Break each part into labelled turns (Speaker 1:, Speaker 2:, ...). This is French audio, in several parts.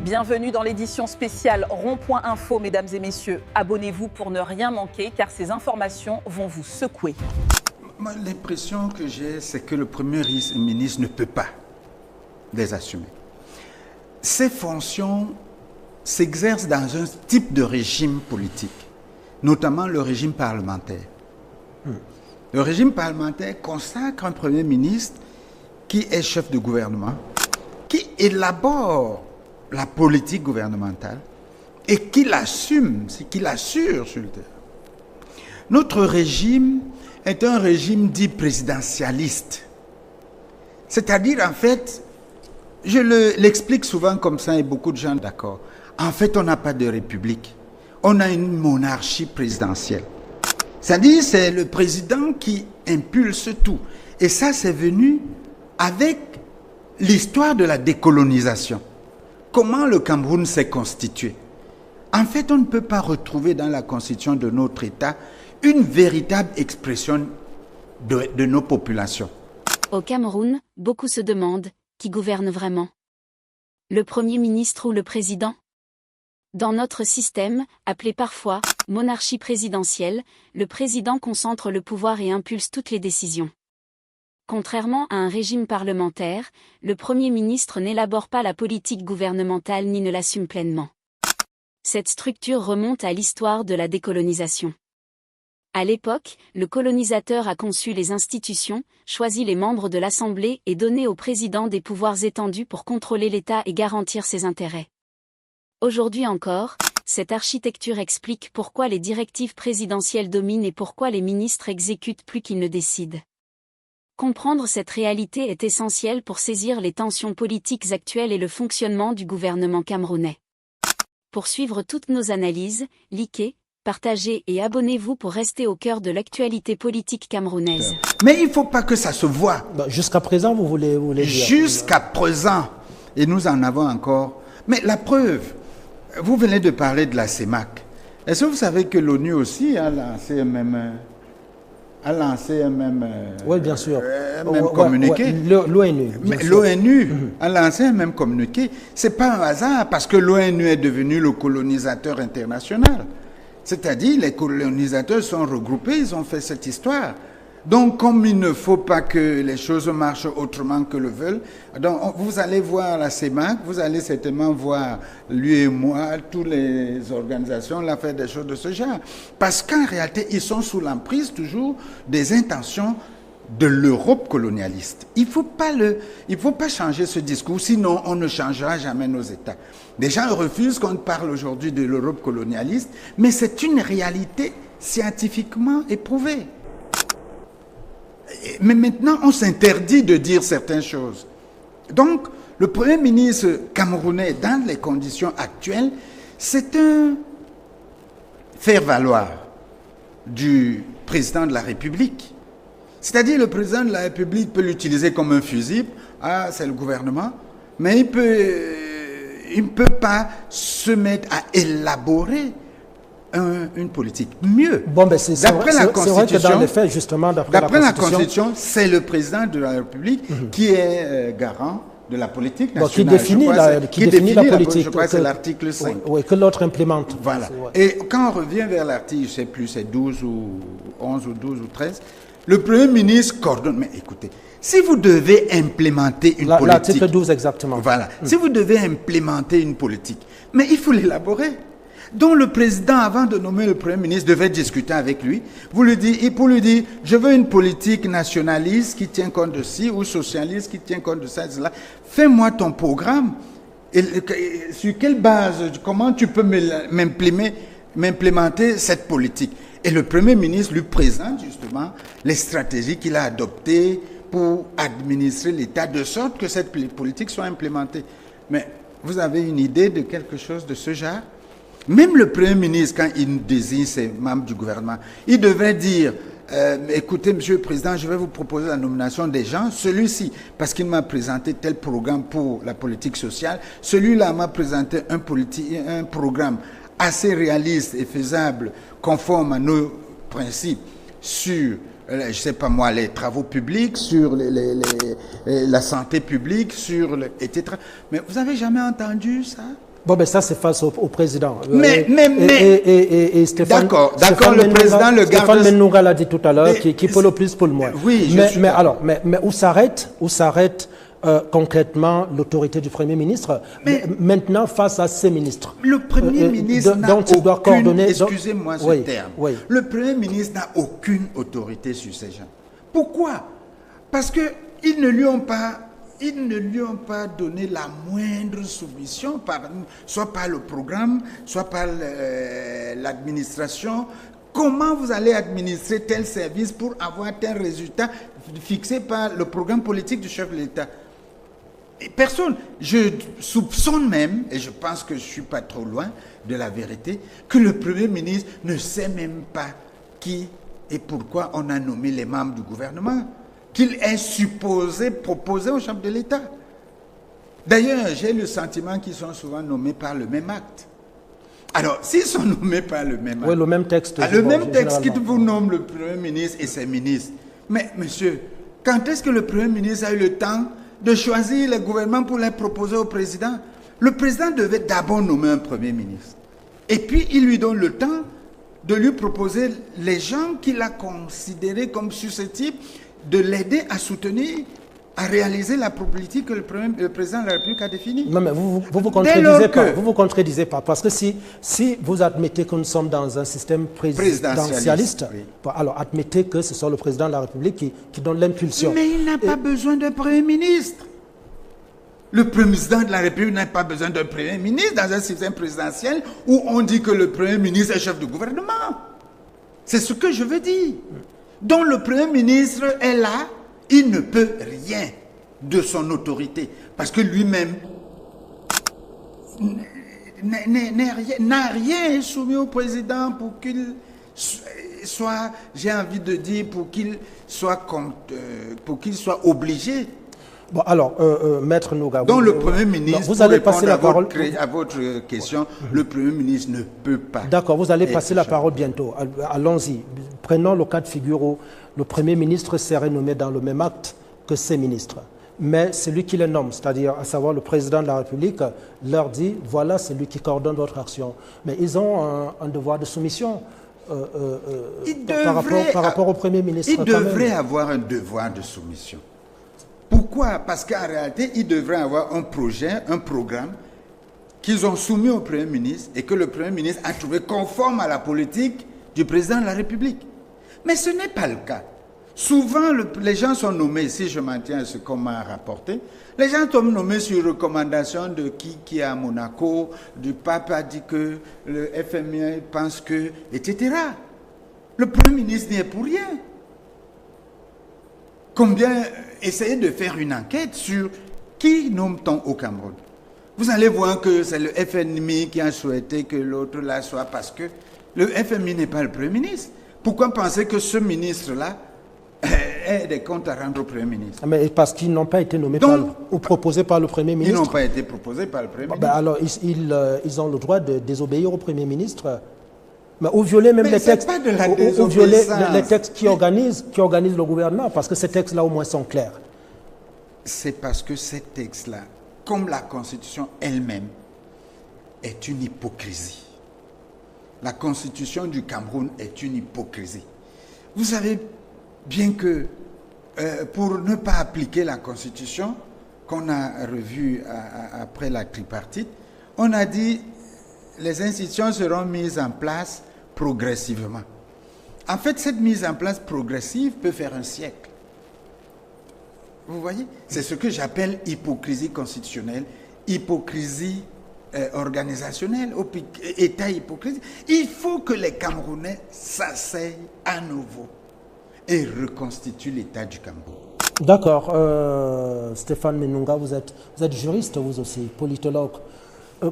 Speaker 1: Bienvenue dans l'édition spéciale Rond-Point Info, mesdames et messieurs. Abonnez-vous pour ne rien manquer, car ces informations vont vous secouer.
Speaker 2: L'impression que j'ai, c'est que le Premier ministre ne peut pas les assumer. Ces fonctions s'exercent dans un type de régime politique, notamment le régime parlementaire. Le régime parlementaire consacre un Premier ministre qui est chef de gouvernement, qui élabore la politique gouvernementale et qui l'assume, qui l'assure sur le terrain. Notre régime est un régime dit présidentialiste. C'est-à-dire, en fait, je l'explique souvent comme ça et beaucoup de gens d'accord. En fait, on n'a pas de république. On a une monarchie présidentielle. C'est-à-dire, c'est le président qui impulse tout. Et ça, c'est venu avec l'histoire de la décolonisation. Comment le Cameroun s'est constitué? En fait, on ne peut pas retrouver dans la constitution de notre État une véritable expression de nos populations.
Speaker 3: Au Cameroun, beaucoup se demandent qui gouverne vraiment. Le Premier ministre ou le Président? Dans notre système, appelé parfois monarchie présidentielle, le Président concentre le pouvoir et impulse toutes les décisions. Contrairement à un régime parlementaire, le Premier ministre n'élabore pas la politique gouvernementale ni ne l'assume pleinement. Cette structure remonte à l'histoire de la décolonisation. À l'époque, le colonisateur a conçu les institutions, choisi les membres de l'Assemblée et donné au président des pouvoirs étendus pour contrôler l'État et garantir ses intérêts. Aujourd'hui encore, cette architecture explique pourquoi les directives présidentielles dominent et pourquoi les ministres exécutent plus qu'ils ne décident. Comprendre cette réalité est essentiel pour saisir les tensions politiques actuelles et le fonctionnement du gouvernement camerounais. Pour suivre toutes nos analyses, likez, partagez et abonnez-vous pour rester au cœur de l'actualité politique camerounaise.
Speaker 2: Mais il ne faut pas que ça se voie.
Speaker 4: Jusqu'à présent, vous voulez dire?
Speaker 2: Jusqu'à présent, et nous en avons encore. Mais la preuve, vous venez de parler de la CEMAC. Est-ce que vous savez que l'ONU aussi a lancé un même
Speaker 4: oui, bien sûr.
Speaker 2: Communiqué.
Speaker 4: L'ONU.
Speaker 2: L'ONU a lancé un même communiqué. Ce n'est pas un hasard parce que l'ONU est devenu le colonisateur international. C'est-à-dire, les colonisateurs sont regroupés, ils ont fait cette histoire. Donc, comme il ne faut pas que les choses marchent autrement que le veulent, donc vous allez voir la CEMAC, vous allez certainement voir, lui et moi, toutes les organisations, là, faire des choses de ce genre. Parce qu'en réalité, ils sont sous l'emprise toujours des intentions de l'Europe colonialiste. Il ne faut pas changer ce discours, sinon on ne changera jamais nos États. Les gens refusent qu'on parle aujourd'hui de l'Europe colonialiste, mais c'est une réalité scientifiquement éprouvée. Mais maintenant, on s'interdit de dire certaines choses. Donc, le Premier ministre camerounais, dans les conditions actuelles, c'est un faire-valoir du président de la République. C'est-à-dire, le président de la République peut l'utiliser comme un fusible. Ah, c'est le gouvernement. Mais il ne peut pas se mettre à élaborer une politique. Mieux, d'après la Constitution, d'après la Constitution, c'est le président de la République qui est garant de la politique nationale.
Speaker 4: Qui définit la politique.
Speaker 2: Je crois que c'est l'article 5.
Speaker 4: Oui, que l'autre implémente.
Speaker 2: Voilà. Et quand on revient vers l'article, je ne sais plus, c'est 12 ou 11 ou 12 ou 13, le Premier ministre coordonne. Mais écoutez, si vous devez implémenter une politique...
Speaker 4: L'article 12 exactement.
Speaker 2: Voilà. Si vous devez implémenter une politique, mais il faut l'élaborer. Donc le président, avant de nommer le Premier ministre, devait discuter avec lui pour lui dire, je veux une politique nationaliste qui tient compte de ci, ou socialiste qui tient compte de ça, et cela. Fais-moi ton programme. Et sur quelle base, comment tu peux m'implémenter cette politique? Et le Premier ministre lui présente justement les stratégies qu'il a adoptées pour administrer l'État, de sorte que cette politique soit implémentée. Mais vous avez une idée de quelque chose de ce genre? Même le Premier ministre, quand il désigne ses membres du gouvernement, il devrait dire, écoutez, Monsieur le Président, je vais vous proposer la nomination des gens, celui-ci, parce qu'il m'a présenté tel programme pour la politique sociale, celui-là m'a présenté un programme assez réaliste et faisable, conforme à nos principes, sur, je ne sais pas moi, les travaux publics, sur la santé publique, etc. Mais vous n'avez jamais entendu ça?
Speaker 4: Bon, ben ça, c'est face au président.
Speaker 2: Mais
Speaker 4: et Stéphane,
Speaker 2: d'accord, le président le garde.
Speaker 4: Stéphane Menunga l'a dit tout à l'heure, qui peut le plus pour le moins.
Speaker 2: Oui,
Speaker 4: mais où s'arrête concrètement l'autorité du Premier ministre maintenant face à ses ministres?
Speaker 2: Le Premier ministre n'a aucune, excusez-moi ce terme, le Premier ministre n'a aucune autorité sur ces gens. Pourquoi? Parce qu'ils ne lui ont pas donné la moindre soumission, soit par le programme, soit par l'administration. Comment vous allez administrer tel service pour avoir tel résultat fixé par le programme politique du chef de l'État? Personne. Je soupçonne même, et je pense que je ne suis pas trop loin de la vérité, que le Premier ministre ne sait même pas qui et pourquoi on a nommé les membres du gouvernement, qu'il est supposé proposer au chef de l'État. D'ailleurs, j'ai le sentiment qu'ils sont souvent nommés par le même acte. Alors, s'ils sont nommés par le même acte,
Speaker 4: le même texte,
Speaker 2: le même texte qui vous nomme le Premier ministre et ses ministres. Mais, monsieur, quand est-ce que le Premier ministre a eu le temps de choisir les gouvernements pour les proposer au président? Le président devait d'abord nommer un Premier ministre. Et puis, il lui donne le temps de lui proposer les gens qu'il a considérés comme susceptibles de l'aider à soutenir, à réaliser la politique que le président de la République a définie.
Speaker 4: Non, mais vous vous contredisez pas, parce que si vous admettez que nous sommes dans un système présidentialiste, oui, alors admettez que ce soit le président de la République qui donne l'impulsion.
Speaker 2: Mais il n'a pas besoin d'un Premier ministre. Le président de la République n'a pas besoin d'un Premier ministre dans un système présidentiel où on dit que le Premier ministre est chef de gouvernement. C'est ce que je veux dire. Donc le Premier ministre est là, il ne peut rien de son autorité, parce que lui-même n'a rien soumis au président pour qu'il soit, j'ai envie de dire, pour qu'il soit obligé.
Speaker 4: Bon, alors, Maître Nouga...
Speaker 2: Donc le Premier ministre,
Speaker 4: vous allez passer la parole
Speaker 2: à votre question, le Premier ministre ne peut pas.
Speaker 4: D'accord, vous allez passer la parole bientôt. Allons-y. Prenons le cas de figure où le Premier ministre serait nommé dans le même acte que ses ministres. Mais celui qui les nomme, c'est-à-dire à savoir le président de la République, leur dit, voilà, c'est lui qui coordonne votre action. Mais ils ont un devoir de soumission par rapport au Premier ministre.
Speaker 2: Il devrait avoir un devoir de soumission. Pourquoi? Parce qu'en réalité, ils devraient avoir un projet, un programme qu'ils ont soumis au Premier ministre et que le Premier ministre a trouvé conforme à la politique du président de la République. Mais ce n'est pas le cas. Souvent, les gens sont nommés, si je m'en tiens à ce qu'on m'a rapporté, les gens sont nommés sur recommandation de qui est à Monaco, du pape a dit que, le FMI pense que, etc. Le Premier ministre n'y est pour rien. Combien essayez de faire une enquête sur qui nomme-t-on au Cameroun? Vous allez voir que c'est le FMI qui a souhaité que l'autre là soit, parce que le FMI n'est pas le Premier ministre. Pourquoi penser que ce ministre-là ait des comptes à rendre au Premier ministre?
Speaker 4: Mais parce qu'ils n'ont pas été nommés ou proposés par le Premier ministre.
Speaker 2: Ils n'ont pas été proposés par le Premier ministre.
Speaker 4: Alors, ils ont le droit de désobéir au Premier ministre. Mais ou violer même les textes, ou violer les textes qui organisent le gouvernement, parce que ces textes-là au moins sont clairs.
Speaker 2: C'est parce que ces textes-là, comme la Constitution elle-même, est une hypocrisie. La Constitution du Cameroun est une hypocrisie. Vous savez bien que pour ne pas appliquer la Constitution qu'on a revue après la tripartite, on a dit les institutions seront mises en place progressivement. En fait, cette mise en place progressive peut faire un siècle. Vous voyez? C'est ce que j'appelle hypocrisie constitutionnelle, hypocrisie organisationnelle, État hypocrisie. Il faut que les Camerounais s'asseyent à nouveau et reconstituent l'État du Cameroun.
Speaker 4: D'accord. Stéphane Menunga, vous êtes juriste, vous aussi, politologue.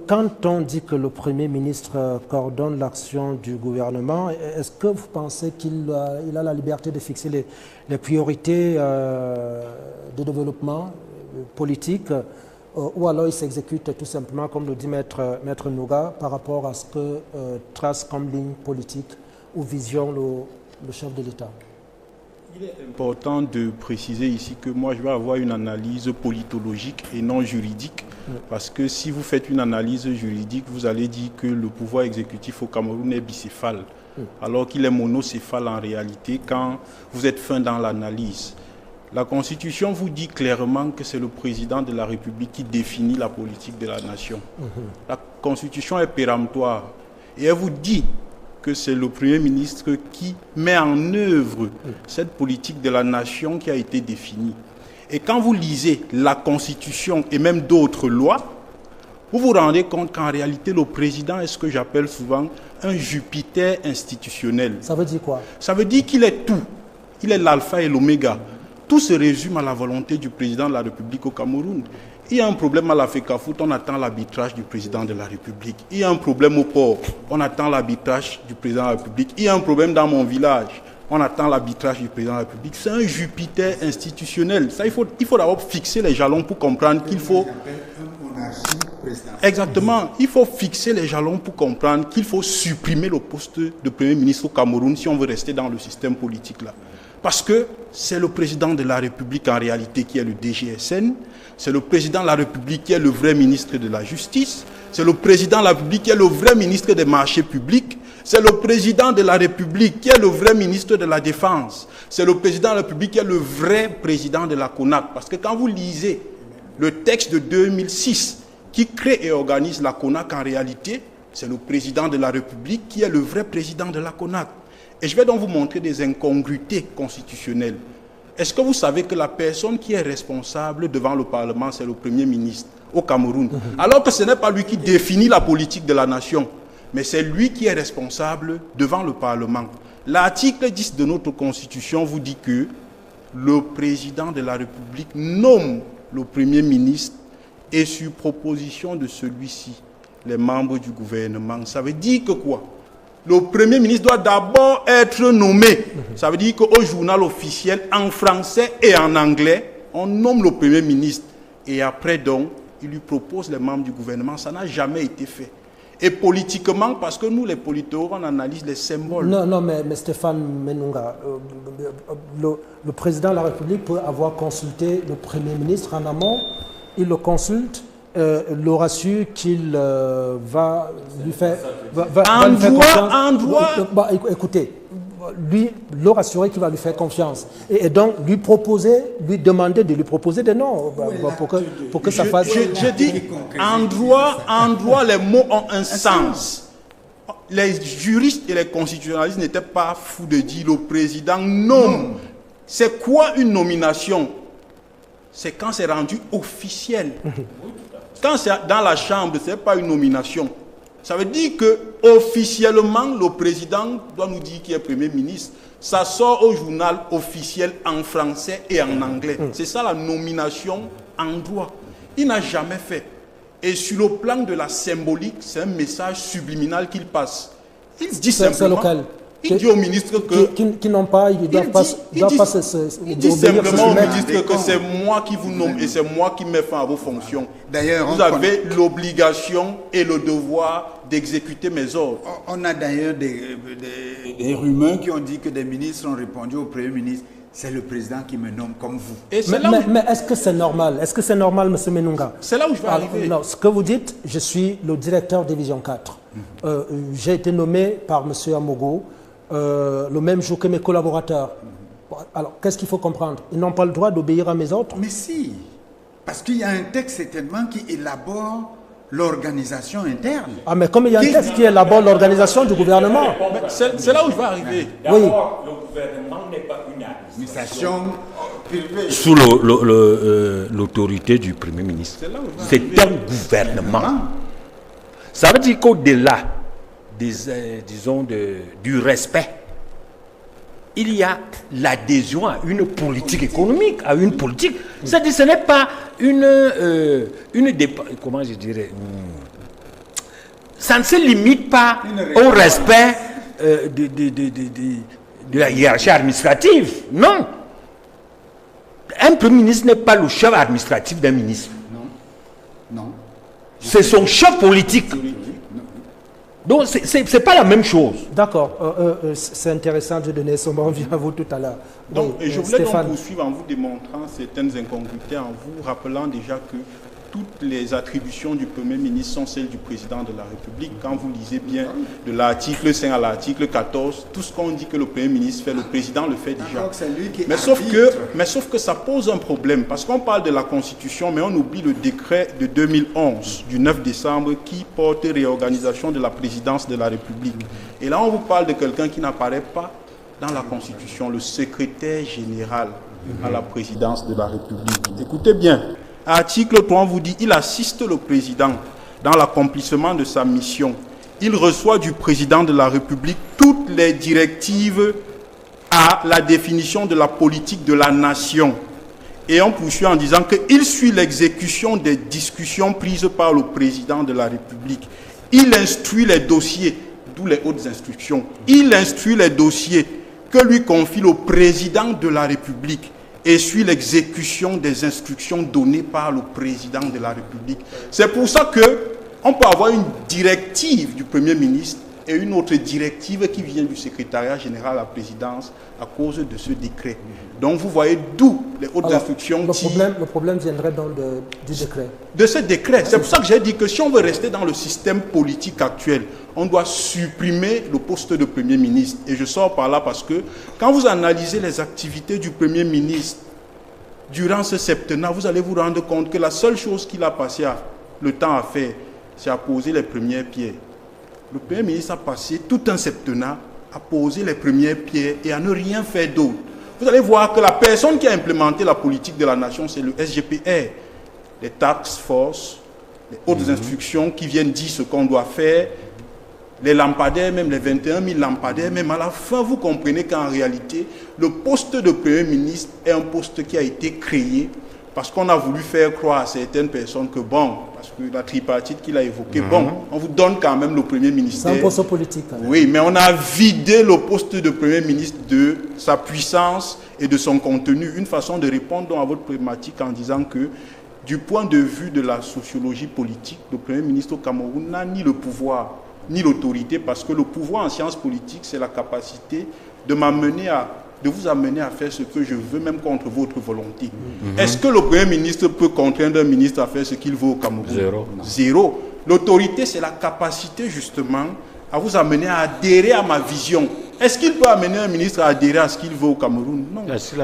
Speaker 4: Quand on dit que le Premier ministre coordonne l'action du gouvernement, est-ce que vous pensez qu'il a la liberté de fixer les priorités de développement politique ou alors il s'exécute tout simplement, comme le dit Maître Nouga, par rapport à ce que trace comme ligne politique ou vision le chef de l'État?
Speaker 5: Il est important de préciser ici que moi je vais avoir une analyse politologique et non juridique, parce que si vous faites une analyse juridique, vous allez dire que le pouvoir exécutif au Cameroun est bicéphale, alors qu'il est monocéphale en réalité quand vous êtes fin dans l'analyse. La Constitution vous dit clairement que c'est le président de la République qui définit la politique de la nation. La Constitution est péremptoire et elle vous dit que c'est le Premier ministre qui met en œuvre cette politique de la nation qui a été définie. Et quand vous lisez la Constitution et même d'autres lois, vous vous rendez compte qu'en réalité, le président est ce que j'appelle souvent un Jupiter institutionnel.
Speaker 4: Ça veut dire quoi?
Speaker 5: Ça veut dire qu'il est tout. Il est l'alpha et l'oméga. Tout se résume à la volonté du président de la République au Cameroun. Il y a un problème à la FECAFOOT, on attend l'arbitrage du président de la République. Il y a un problème au port, on attend l'arbitrage du président de la République. Il y a un problème dans mon village, on attend l'arbitrage du président de la République. C'est un Jupiter institutionnel. Ça, il faut d'abord fixer les jalons pour comprendre qu'il faut... Exactement. Il faut fixer les jalons pour comprendre qu'il faut supprimer le poste de Premier ministre au Cameroun si on veut rester dans le système politique là. Parce que c'est le président de la République en réalité qui est le DGSN, c'est le président de la République qui est le vrai ministre de la Justice, c'est le président de la République qui est le vrai ministre des marchés publics, c'est le président de la République qui est le vrai ministre de la Défense, c'est le président de la République qui est le vrai président de la CONAC. Parce que quand vous lisez le texte de 2006 qui crée et organise la CONAC en réalité, c'est le président de la République qui est le vrai président de la CONAC. Et je vais donc vous montrer des incongruités constitutionnelles. Est-ce que vous savez que la personne qui est responsable devant le Parlement, c'est le Premier ministre au Cameroun, alors que ce n'est pas lui qui définit la politique de la nation, mais c'est lui qui est responsable devant le Parlement. L'article 10 de notre Constitution vous dit que le président de la République nomme le Premier ministre et sur proposition de celui-ci, les membres du gouvernement. Ça veut dire que quoi? Le Premier ministre doit d'abord être nommé. Ça veut dire qu'au journal officiel, en français et en anglais, on nomme le Premier ministre. Et après, donc, il lui propose les membres du gouvernement. Ça n'a jamais été fait. Et politiquement, parce que nous, les politologues, on analyse les symboles.
Speaker 4: Non, mais Stéphane Menunga, le président de la République peut avoir consulté le Premier ministre en amont. Il le consulte. L'aura su qu'il va lui faire confiance. Écoutez, lui l'aura assuré qu'il va lui faire confiance. Et donc lui demander de lui proposer des noms pour que ça fasse...
Speaker 5: Je dis, en droit, les mots ont un sens. Les juristes et les constitutionnalistes n'étaient pas fous de dire le président nomme. C'est quoi une nomination? C'est quand c'est rendu officiel. Quand c'est dans la chambre, ce n'est pas une nomination. Ça veut dire que officiellement, le président doit nous dire qu'il est Premier ministre. Ça sort au journal officiel en français et en anglais. C'est ça la nomination en droit. Il n'a jamais fait. Et sur le plan de la symbolique, c'est un message subliminal qu'il passe. Il dit simplement... Il dit au ministre que...
Speaker 4: Qui n'ont pas... Il dit
Speaker 5: simplement au ministre que c'est moi qui vous nomme et c'est moi qui mets fin à vos fonctions. D'ailleurs, vous avez l'obligation et le devoir d'exécuter mes ordres.
Speaker 2: On a d'ailleurs des rumeurs qui ont dit que des ministres ont répondu au Premier ministre. C'est le président qui me nomme comme vous.
Speaker 4: Mais est-ce que c'est normal? Est-ce que c'est normal, M. Menunga?
Speaker 5: C'est là où je vais arriver.
Speaker 4: Non, ce que vous dites, je suis le directeur division 4. J'ai été nommé par M. Amogo le même jour que mes collaborateurs. Alors, qu'est-ce qu'il faut comprendre? Ils n'ont pas le droit d'obéir à mes ordres?
Speaker 2: Mais si, parce qu'il y a un texte certainement qui élabore l'organisation interne.
Speaker 4: Ah, mais comme il y a un texte qui élabore l'organisation du gouvernement.
Speaker 5: C'est là où je vais arriver.
Speaker 4: Oui.
Speaker 6: D'abord, le gouvernement n'est pas une administration
Speaker 2: privée.
Speaker 6: sous l'autorité du Premier ministre. C'est un gouvernement. Ça veut dire qu'au-delà disons du respect, il y a l'adhésion à une politique économique, à une politique. C'est-à-dire ce n'est pas comment je dirais, ça ne se limite pas au respect de la hiérarchie administrative. Non. Un Premier ministre n'est pas le chef administratif d'un ministre.
Speaker 2: Non.
Speaker 6: C'est son chef politique. Donc, c'est pas la même chose.
Speaker 4: D'accord, c'est intéressant de donner son mot à vous tout à l'heure.
Speaker 5: Donc,
Speaker 4: Oui,
Speaker 5: et je voulais donc
Speaker 4: Stéphane.
Speaker 5: poursuivre en vous démontrant certaines incongruités, en vous rappelant déjà que toutes les attributions du Premier ministre sont celles du Président de la République. Quand vous lisez bien de l'article 5 à l'article 14, tout ce qu'on dit que le Premier ministre fait, le Président le fait déjà.
Speaker 2: Donc c'est lui qui
Speaker 5: Mais
Speaker 2: arbitre.
Speaker 5: sauf que ça pose un problème, parce qu'on parle de la Constitution, mais on oublie le décret de 2011, du 9 décembre, qui porte réorganisation de la présidence de la République. Et là, on vous parle de quelqu'un qui n'apparaît pas dans la Constitution, le secrétaire général à la présidence de la République. Écoutez bien, article 3, on vous dit, il assiste le président dans l'accomplissement de sa mission. Il reçoit du président de la République toutes les directives à la définition de la politique de la nation. Et on poursuit en disant qu'il suit l'exécution des discussions prises par le président de la République. Il instruit les dossiers, d'où les hautes instructions. Il instruit les dossiers que lui confie le président de la République et suit l'exécution des instructions données par le président de la République. C'est pour ça qu'on peut avoir une directive du Premier ministre et une autre directive qui vient du secrétariat général à la présidence à cause de ce décret. Donc vous voyez d'où les hautes instructions
Speaker 4: Le problème viendrait donc du décret.
Speaker 5: de ce décret. C'est pour ça que j'ai dit que si on veut rester dans le système politique actuel, on doit supprimer le poste de Premier ministre. Et je sors par là parce que quand vous analysez les activités du Premier ministre durant ce septennat, vous allez vous rendre compte que la seule chose qu'il a passé le temps à faire, c'est à poser les premières pierres. Le Premier ministre a passé tout un septennat à poser les premières pierres et à ne rien faire d'autre. Vous allez voir que la personne qui a implémenté la politique de la nation, c'est le SGPR. Les task force, les hautes instructions qui viennent dire ce qu'on doit faire, les lampadaires, même les 21 000 lampadaires, même à la fin, vous comprenez qu'en réalité, le poste de Premier ministre est un poste qui a été créé parce qu'on a voulu faire croire à certaines personnes que bon, parce que la tripartite qu'il a évoquée, bon, on vous donne quand même le Premier ministère.
Speaker 4: C'est un poste politique.
Speaker 5: Oui, mais on a vidé le poste de Premier ministre de sa puissance et de son contenu. Une façon de répondre donc à votre problématique en disant que du point de vue de la sociologie politique, le Premier ministre au Cameroun n'a ni le pouvoir ni l'autorité, parce que le pouvoir en sciences politiques, c'est la capacité de vous amener à faire ce que je veux, même contre votre volonté. Est-ce que le Premier ministre peut contraindre un ministre à faire ce qu'il veut au Cameroun? Zéro. L'autorité, c'est la capacité justement à vous amener à adhérer à ma vision. Est-ce qu'il peut amener un ministre à adhérer à ce qu'il veut au Cameroun? Non.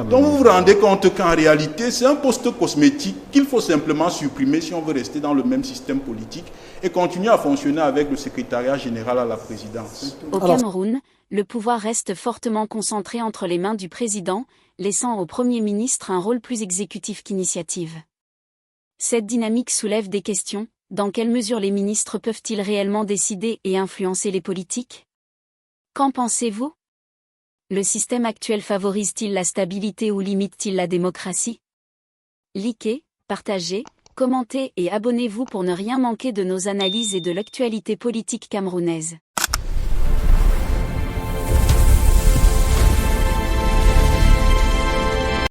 Speaker 5: Donc vous vous rendez compte qu'en réalité, c'est un poste cosmétique qu'il faut simplement supprimer si on veut rester dans le même système politique et continuer à fonctionner avec le secrétariat général à la présidence.
Speaker 3: Au Cameroun, le pouvoir reste fortement concentré entre les mains du président, laissant au Premier ministre un rôle plus exécutif qu'initiative. Cette dynamique soulève des questions. Dans quelle mesure les ministres peuvent-ils réellement décider et influencer les politiques? Qu'en pensez-vous? Le système actuel favorise-t-il la stabilité ou limite-t-il la démocratie? Likez, partagez, commentez et abonnez-vous pour ne rien manquer de nos analyses et de l'actualité politique camerounaise.